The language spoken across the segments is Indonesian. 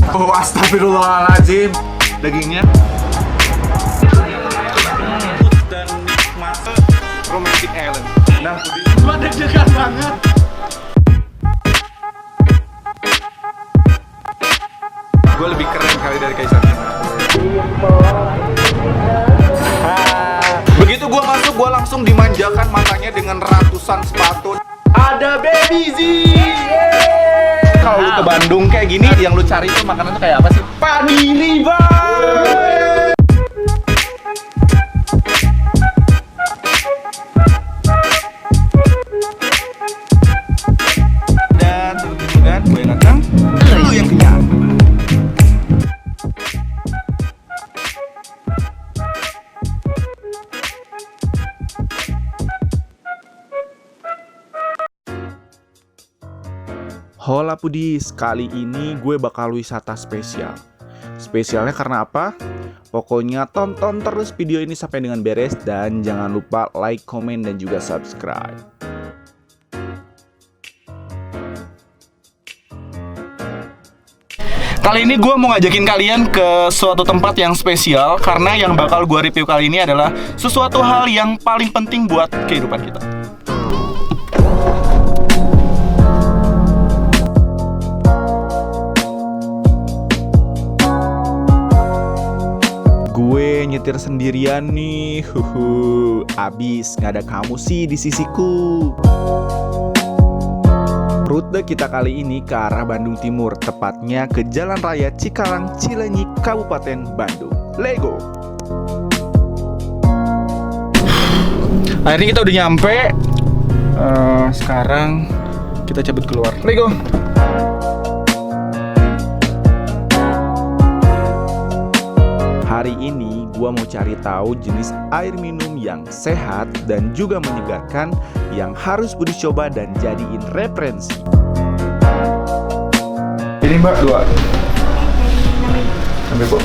Oh, astagfirullahaladzim. Dagingnya dan nikmat romantic island. Nah, gua deg-degan banget. Gue lebih keren kali dari Kaisar. Begitu gue masuk, gue langsung dimanjakan matanya dengan ratusan sepatu. Ada Baby Z. Kalau lu ke Bandung kayak gini, yang lu cari itu makanan tuh kayak apa sih? Panini Bar. Dan kemudian gue yang datang, lu yang kenyang. Hola Pudis, kali ini gue bakal wisata spesial. Spesialnya karena apa? Pokoknya tonton terus video ini sampai dengan beres dan jangan lupa like, komen, dan juga subscribe. Kali ini gue mau ngajakin kalian ke suatu tempat yang spesial karena yang bakal gue review kali ini adalah sesuatu hal yang paling penting buat kehidupan kita. Gue nyetir sendirian nih, abis nggak ada kamu sih di sisiku. Rute kita kali ini ke arah Bandung Timur, tepatnya ke Jalan Raya Cikarang, Cilenyi, Kabupaten Bandung. Lego. Akhirnya kita udah nyampe. Sekarang kita cabut keluar. Lego. Hari ini gua mau cari tahu jenis air minum yang sehat dan juga menyegarkan yang harus Budi coba dan jadiin referensi. Ini Mbak, 2. Ambil Bu.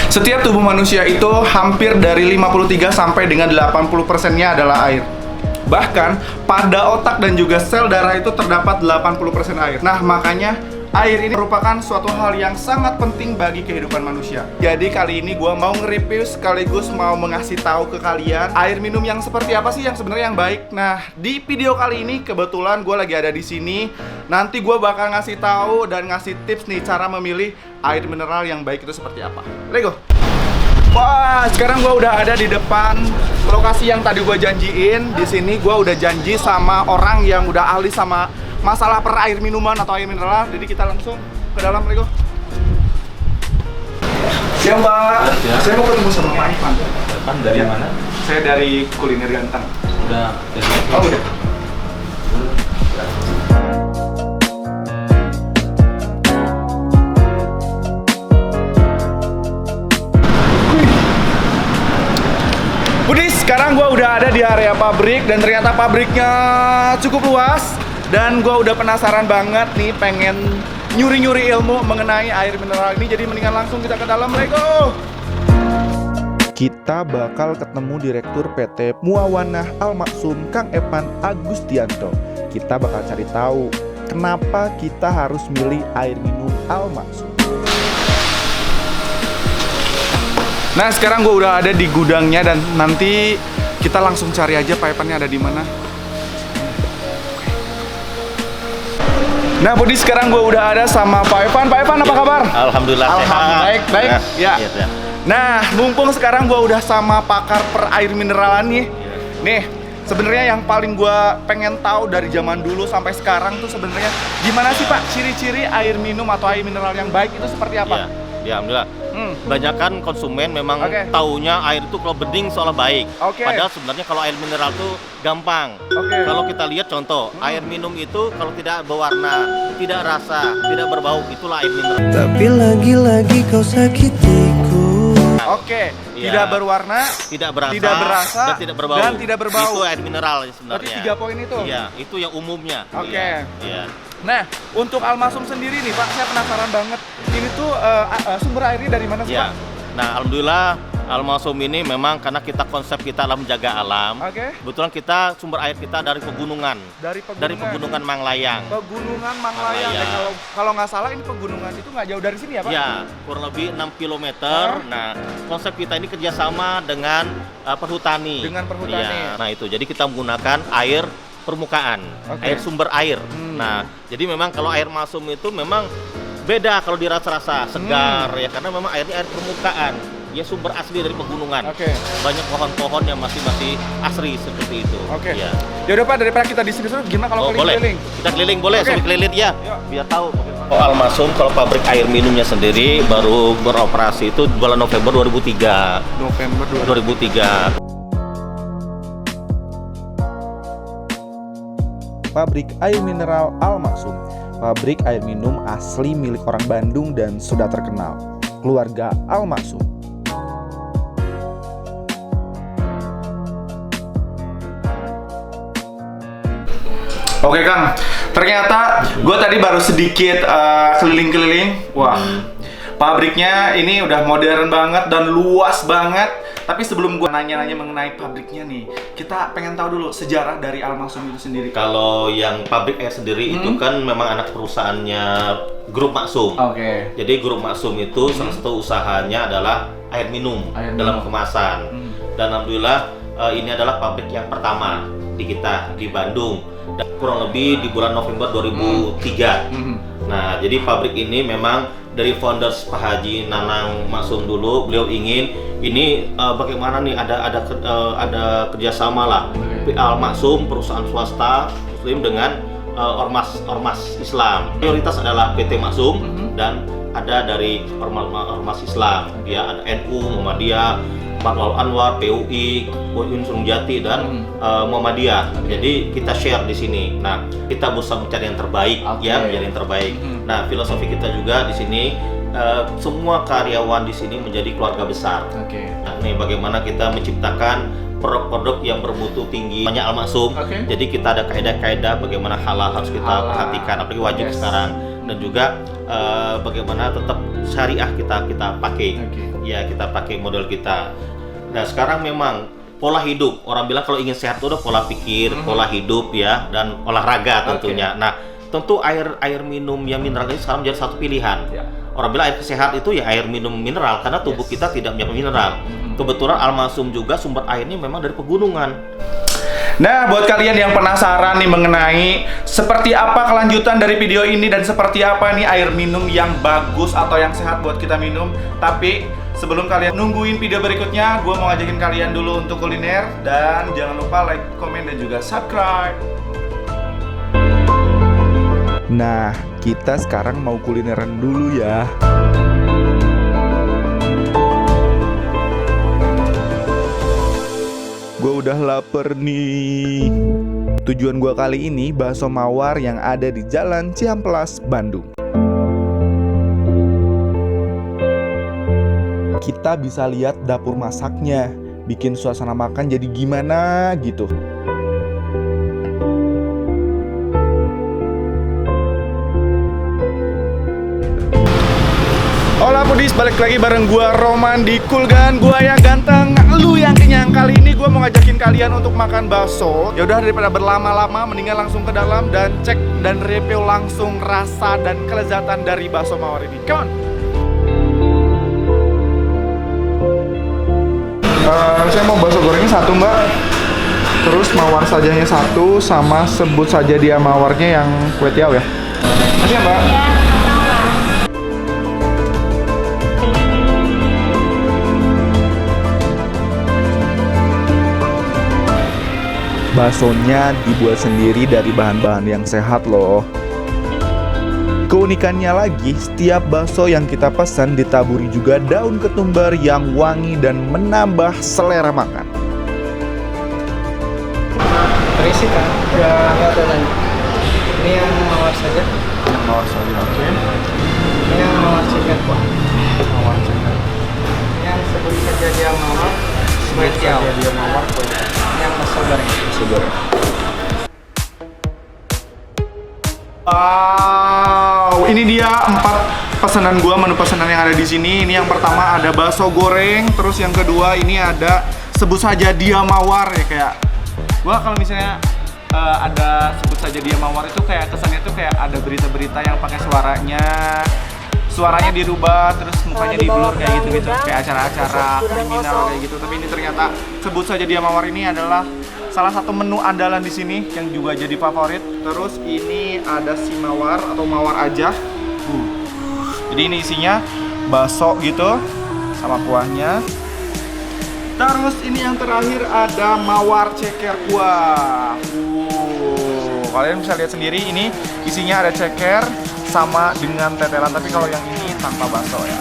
Setiap tubuh manusia itu hampir dari 53 sampai dengan 80%-nya adalah air. Bahkan pada otak dan juga sel darah itu terdapat 80% air. Nah, makanya air ini merupakan suatu hal yang sangat penting bagi kehidupan manusia. Jadi kali ini gue mau nge-review sekaligus mau mengasih tahu ke kalian air minum yang seperti apa sih yang sebenarnya yang baik. Nah, di video kali ini kebetulan gue lagi ada di sini. Nanti gue bakal ngasih tahu dan ngasih tips nih cara memilih air mineral yang baik itu seperti apa. Let's go. Wah, sekarang gue udah ada di depan lokasi yang tadi gue janjiin. Di sini gue udah janji sama orang yang udah ahli sama masalah per air minuman atau air mineral. Jadi kita langsung ke dalam, Let's go. Siap Mbak, ya. Saya mau ketemu sama Pak Ivan. Ivan dari mana? Saya dari Kuliner Ganteng. Udah. Oh udah. Budi, sekarang gue udah ada di area pabrik dan ternyata pabriknya cukup luas dan gue udah penasaran banget nih, pengen nyuri-nyuri ilmu mengenai air mineral ini. Jadi mendingan langsung kita ke dalam, let's go. Kita bakal ketemu Direktur PT Muawanah Al Maksum Kang Evan Agustianto. Kita bakal cari tahu kenapa kita harus milih air minum Al Maksum. Nah, sekarang gue udah ada di gudangnya dan nanti kita langsung cari aja pipeannya ada di mana. Nah, Budi, sekarang gue udah ada sama Pak Ivan. Pak Ivan, apa kabar? Alhamdulillah sehat. Baik. Ya. Iya. Nah, mumpung sekarang gue udah sama pakar per air mineralan nih. Nih, sebenarnya yang paling gue pengen tahu dari zaman dulu sampai sekarang tuh sebenarnya gimana sih Pak ciri-ciri air minum atau air mineral yang baik itu seperti apa? Ya, alhamdulillah. Banyakan konsumen memang taunya air itu kalau bening seolah baik. Padahal sebenarnya kalau air mineral itu gampang. Kalau kita lihat contoh, air minum itu kalau tidak berwarna, tidak rasa, tidak berbau, itulah air mineral. Tapi lagi-lagi kau sakitiku. Nah, Oke. Tidak berwarna, tidak berasa, berasa, dan tidak berbau. Itu air mineral sebenarnya. Berarti 3 poin itu? Iya, itu yang umumnya. Oke. Iya. Nah, untuk Al-Masum sendiri nih Pak, saya penasaran banget. Ini tuh sumber airnya dari mana sih Pak? Nah, alhamdulillah Al-Masum ini memang karena konsep kita adalah menjaga alam. Kebetulan kita sumber air kita dari pegunungan. Dari pegunungan Manglayang. Pegunungan Manglayang. Kalau nggak salah ini pegunungan itu nggak jauh dari sini ya Pak? Ya, kurang lebih 6 km. Nah, konsep kita ini kerjasama dengan perhutani. Dengan perhutani. Ya, nah itu, jadi kita menggunakan air permukaan, air sumber air. Nah, jadi memang kalau air Masum itu memang beda kalau dirasa-rasa segar ya, karena memang airnya air permukaan. Ya sumber asli dari pegunungan. Banyak pohon-pohon yang masih asri seperti itu. Ya. Ya udah Pak, daripada kita di sini gimana kalau keliling? Kita keliling boleh, sambil keliling ya. Biar tahu. Al-Masum kalau pabrik air minumnya sendiri baru beroperasi itu bulan November 2003. November 2003. Pabrik air mineral Al-Masum, pabrik air minum asli milik orang Bandung dan sudah terkenal, keluarga Al-Masum. Oke Kang, ternyata gue tadi baru sedikit keliling-keliling. Wah, pabriknya ini udah modern banget dan luas banget. Tapi sebelum gue nanya-nanya mengenai pabriknya nih, kita pengen tahu dulu sejarah dari Al-Masum itu sendiri. Kalau yang pabrik air sendiri itu kan memang anak perusahaannya Grup Maksum. Jadi Grup Maksum itu salah satu usahanya adalah air minum dalam kemasan. Dan alhamdulillah ini adalah pabrik yang pertama di kita di Bandung. Dan kurang lebih di bulan November 2003. Nah, jadi pabrik ini memang dari founders Pak Haji Nanang Maksum dulu, beliau ingin ini bagaimana nih ada kerjasama lah Al-Maksum perusahaan swasta Muslim dengan ormas Islam. Prioritas adalah PT Maksum dan ada dari ormas Islam. Ya ada NU, Muhammadiyah, Matlul Anwar, PUI, Unsur Jati dan Muhammadiyah. Jadi kita share di sini. Nah, kita berusaha mencari yang terbaik ya, menjadi yang terbaik. Nah, filosofi kita juga di sini semua karyawan di sini menjadi keluarga besar. Nah, nih bagaimana kita menciptakan produk-produk yang bermutu tinggi banyak Al-Maksum. Jadi kita ada kaidah-kaidah bagaimana halal harus kita perhatikan, apalagi wajib sekarang, dan juga bagaimana tetap syariah kita pakai. Ya, kita pakai model kita. Nah, sekarang memang pola hidup, orang bilang kalau ingin sehat itu udah pola pikir, pola hidup ya, dan olahraga tentunya. Nah, tentu air minum yang mineral ini sekarang menjadi satu pilihan. Orang bilang air sehat itu ya air minum mineral karena tubuh kita tidak punya mineral. Kebetulan Al-Masum juga sumber airnya memang dari pegunungan. Nah, buat kalian yang penasaran nih mengenai seperti apa kelanjutan dari video ini dan seperti apa nih air minum yang bagus atau yang sehat buat kita minum, tapi sebelum kalian nungguin video berikutnya, gue mau ngajakin kalian dulu untuk kuliner. Dan jangan lupa like, komen, dan juga subscribe. Nah, kita sekarang mau kulineran dulu ya. Gue udah lapar nih. Tujuan gue kali ini bakso mawar yang ada di Jalan Ciamplas, Bandung. Kita bisa lihat dapur masaknya, bikin suasana makan jadi gimana gitu. Hola Pudis, balik lagi bareng gua Roman di Kulgan. Gua yang ganteng, lu yang kenyang. Kali ini gua mau ngajakin kalian untuk makan bakso. Ya udah, daripada berlama-lama mendingan langsung ke dalam dan cek dan review langsung rasa dan kelezatan dari bakso mawar ini. Come on. Saya mau bakso gorengnya satu mbak, terus mawar sajanya satu, sama sebut saja dia mawarnya yang kue tiaw ya. Makasih ya mbak. Baksonya dibuat sendiri dari bahan-bahan yang sehat loh. Keunikannya lagi, setiap bakso yang kita pesan ditaburi juga daun ketumbar yang wangi dan menambah selera makan. Berisi kan? Ya, nggak ada lagi. Ini yang mawar saja. Yang mawar saja, oke. Ini yang mawar chicken, Pak. Mawar chicken. Yang sebut kue tiaw. Dia mawar kue. Ini yang bakso goreng. Bakso goreng. Wow, ini dia 4 pesanan gua, menu pesanan yang ada di sini. Ini yang pertama ada bakso goreng, terus yang kedua ini ada sebut saja dia mawar ya, kayak gua kalau misalnya ada sebut saja dia mawar itu kayak kesannya tuh kayak ada berita-berita yang pakai suaranya dirubah, terus mukanya diblur kayak gitu-gitu, kayak acara-acara kriminal kayak gitu. Tapi ini ternyata sebut saja dia mawar ini adalah salah satu menu andalan di sini yang juga jadi favorit. Terus ini ada si mawar atau mawar aja. Jadi ini isinya bakso gitu sama kuahnya. Terus ini yang terakhir ada mawar ceker kuah. Kalian bisa lihat sendiri ini isinya ada ceker sama dengan tetelan, tapi kalau yang ini tanpa bakso ya.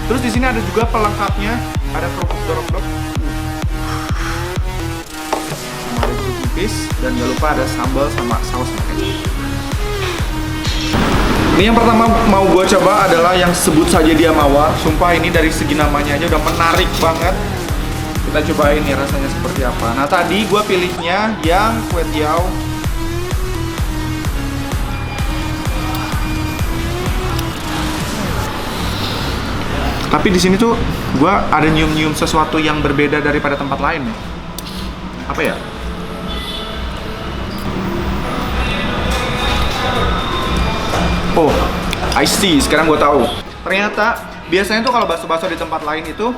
Terus di sini ada juga pelengkapnya, ada kerupuk dorok-dorok, sama ada jeruk nipis, dan jangan lupa ada sambal sama saus kecap. Ini yang pertama mau gue coba adalah yang sebut saja dia mawar. Sumpah ini dari segi namanya aja udah menarik banget. Kita cobain nih rasanya seperti apa. Nah tadi gue pilihnya yang kue tiaw. Tapi di sini tuh gue ada nyium-nyium sesuatu yang berbeda daripada tempat lain. Apa ya? Oh, I see. Sekarang gue tahu. Ternyata biasanya tuh kalau bakso-bakso di tempat lain itu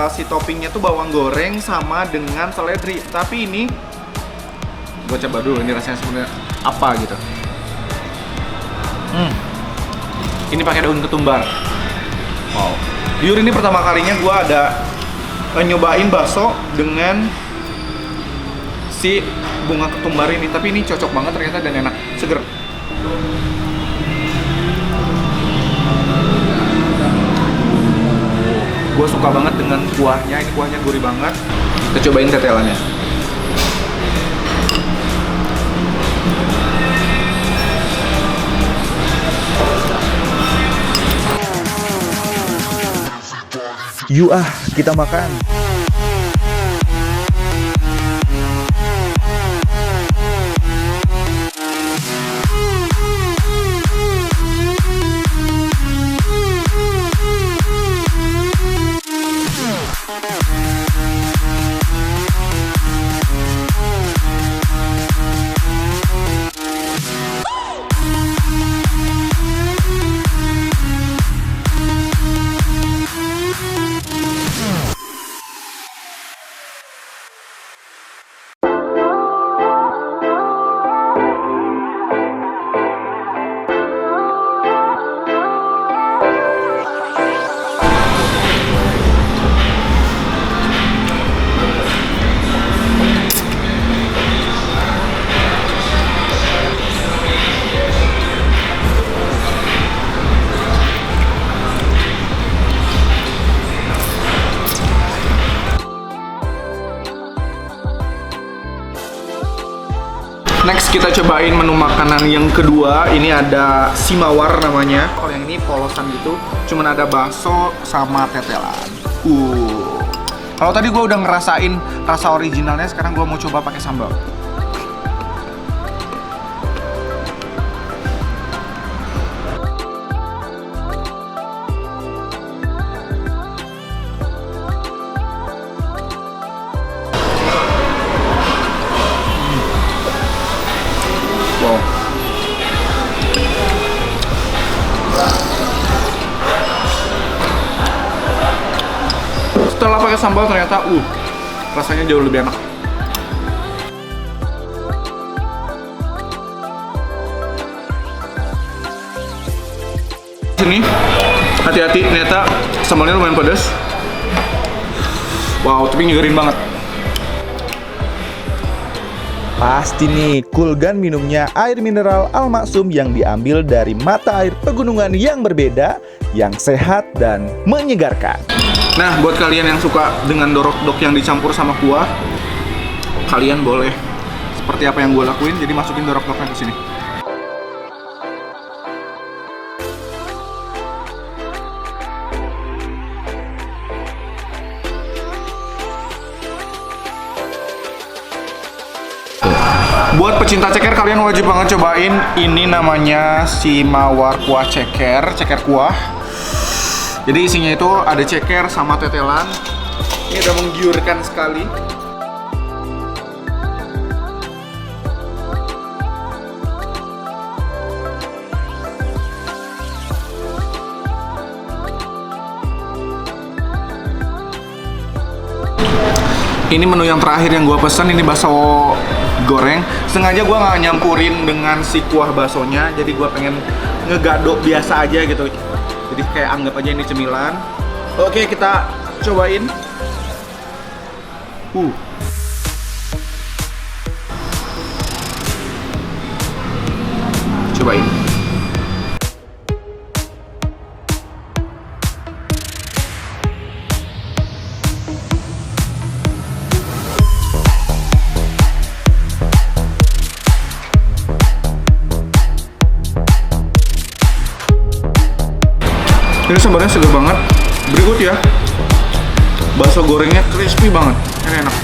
si toppingnya tuh bawang goreng sama dengan seledri. Tapi ini gue coba dulu. Ini rasanya sebenarnya apa gitu. Ini pakai daun ketumbar. Wow. Jujur ini pertama kalinya gue ada nyobain bakso dengan si bunga ketumbar ini. Tapi ini cocok banget ternyata dan enak, seger. Gue suka banget dengan kuahnya, ini kuahnya gurih banget. Kita cobain tetelannya. Yuk kita makan. Next kita cobain menu makanan yang kedua. Ini ada si mawar namanya. Kalau yang ini polosan gitu, cuman ada bakso sama tetelan. Kalau tadi gue udah ngerasain rasa originalnya, sekarang gue mau coba pakai sambal. Setelah pakai sambal ternyata rasanya jauh lebih enak. Sini hati-hati, ternyata sambalnya lumayan pedas. Wow, tapi nyegerin banget. Pasti nih, Kulgan minumnya air mineral Al Maksum yang diambil dari mata air pegunungan yang berbeda, yang sehat dan menyegarkan. Nah, buat kalian yang suka dengan dorok-dok yang dicampur sama kuah, kalian boleh seperti apa yang gue lakuin, jadi masukin dorok-doknya ke sini. Buat pecinta ceker kalian wajib banget cobain. Ini namanya si mawar kuah ceker, ceker kuah. Jadi isinya itu ada ceker sama tetelan. Ini udah menggiurkan sekali. Ini menu yang terakhir yang gue pesen, ini bakso goreng. Sengaja gue nggak nyampurin dengan si kuah baksonya, jadi gue pengen ngegado biasa aja gitu. Jadi kayak anggap aja ini cemilan. Oke, kita cobain. Cobain. Ini sambalnya segar banget. Berikut ya, bakso gorengnya crispy banget. Ini enak.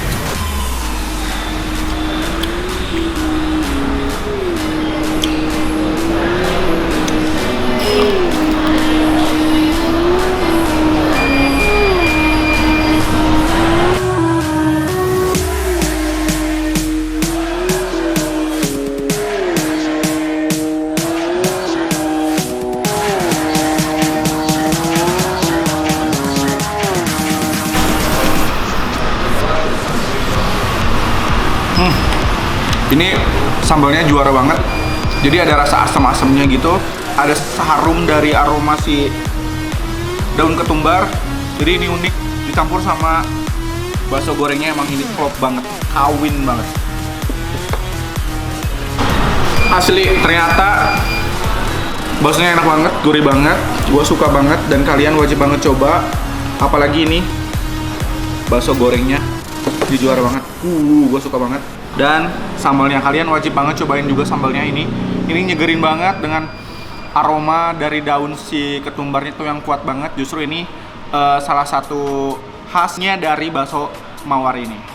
Ini sambalnya juara banget. Jadi ada rasa asam-asamnya gitu. Ada harum dari aroma si daun ketumbar. Jadi ini unik. Dicampur sama bakso gorengnya, emang ini klop banget. Kawin banget. Asli, ternyata baksonya enak banget, gurih banget. Gue suka banget dan kalian wajib banget coba. Apalagi ini bakso gorengnya. Ini juara banget. Gue suka banget. Dan sambalnya kalian wajib banget cobain juga sambalnya ini. Ini nyegerin banget dengan aroma dari daun si ketumbarnya tuh yang kuat banget. Justru ini salah satu khasnya dari bakso mawar ini.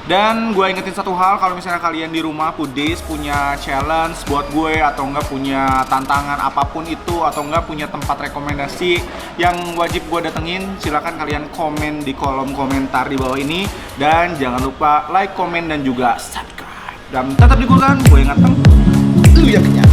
Dan gue ingetin satu hal, kalau misalnya kalian di rumah foodies punya challenge buat gue, atau enggak punya tantangan apapun itu, atau enggak punya tempat rekomendasi yang wajib gue datengin, silahkan kalian komen di kolom komentar di bawah ini. Dan jangan lupa like, komen, dan juga subscribe. Dan tetap di Kulgan, gue yang nganteng, lu yang kenyang.